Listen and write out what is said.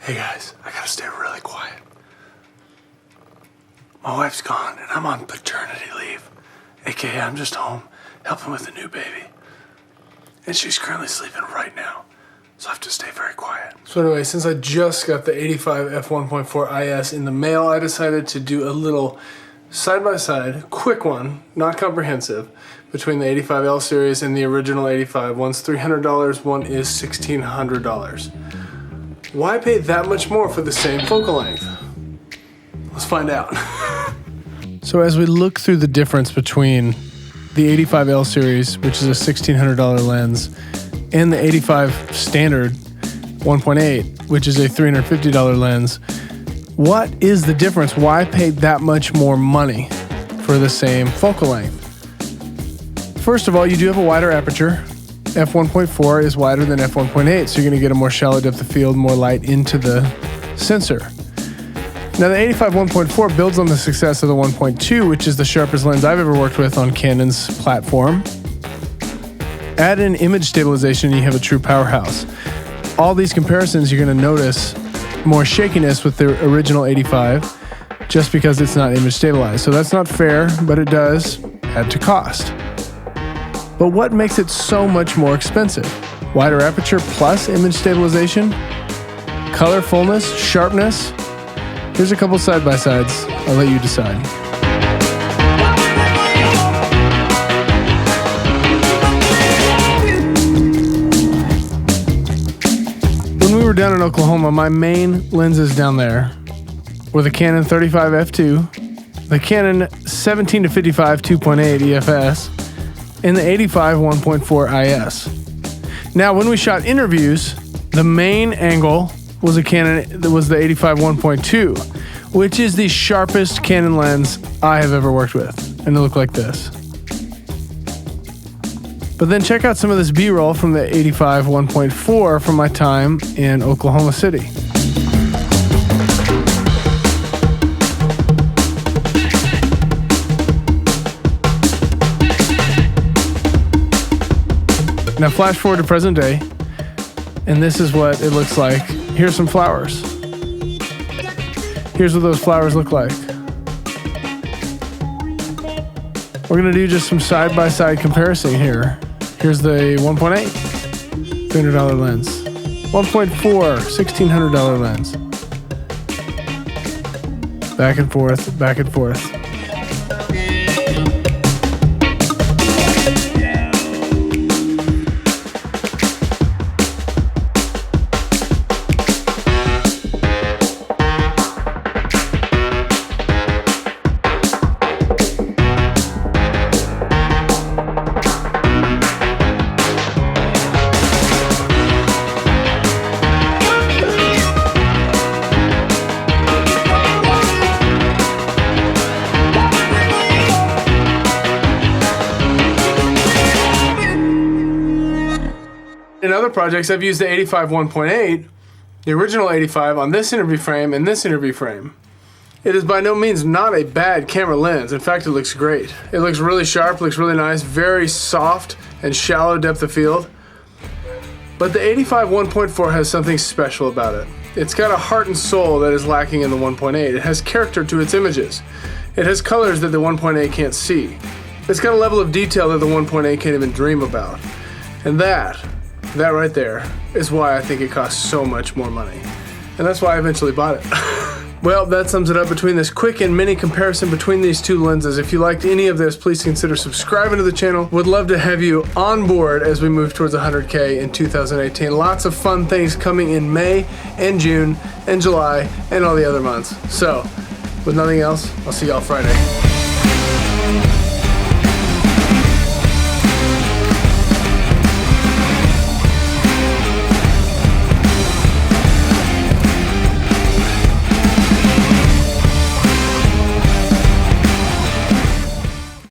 Hey guys, I gotta stay really quiet. My wife's gone and I'm on paternity leave. AKA I'm just home helping with the new baby. And she's currently sleeping right now. So I have to stay very quiet. So anyway, since I just got the 85 f1.4 IS in the mail, I decided to do a little side-by-side, quick one, not comprehensive, between the 85L series and the original 85. One's $300, one is $1,600. Why pay that much more for the same focal length? Let's find out. So as we look through the difference between the 85L series, which is a $1,600 lens, and the 85 standard 1.8, which is a $350 lens, what is the difference? Why pay that much more money for the same focal length? First of all, you do have a wider aperture. f1.4 is wider than f1.8, so you're going to get a more shallow depth of field, more light into the sensor. Now the 85 1.4 builds on the success of the 1.2, which is the sharpest lens I've ever worked with on Canon's platform. Add in image stabilization and you have a true powerhouse. All these comparisons, you're going to notice more shakiness with the original 85 just because it's not image stabilized. So that's not fair, but it does add to cost. But what makes it so much more expensive? Wider aperture plus image stabilization? Color fullness? Sharpness? Here's a couple side-by-sides. I'll let you decide. When we were down in Oklahoma, my main lenses down there were the Canon 35 f2, the Canon 17 to 55 2.8 EFS, and the 85 1.4 IS. Now, when we shot interviews, the main angle was a Canon that was the 85 1.2, which is the sharpest Canon lens I have ever worked with, and it looked like this. But then check out some of this B-roll from the 85 1.4 from my time in Oklahoma City. Now flash forward to present day, and this is what it looks like. Here's some flowers. Here's what those flowers look like. We're gonna do just some side-by-side comparison here. Here's the 1.8, $300 lens. 1.4, $1,600 lens. Back and forth, back and forth. In other projects, I've used the 85 1.8, the original 85, on this interview frame and this interview frame. It is by no means not a bad camera lens. In fact, it looks great. It looks really sharp, looks really nice, very soft and shallow depth of field. But the 85 1.4 has something special about it. It's got a heart and soul that is lacking in the 1.8. It has character to its images. It has colors that the 1.8 can't see. It's got a level of detail that the 1.8 can't even dream about. And that right there is why I think it costs so much more money. And that's why I eventually bought it. Well, that sums it up between this quick and mini comparison between these two lenses. If you liked any of this, please consider subscribing to the channel. Would love to have you on board as we move towards 100K in 2018. Lots of fun things coming in May and June and July and all the other months. So, with nothing else, I'll see y'all Friday.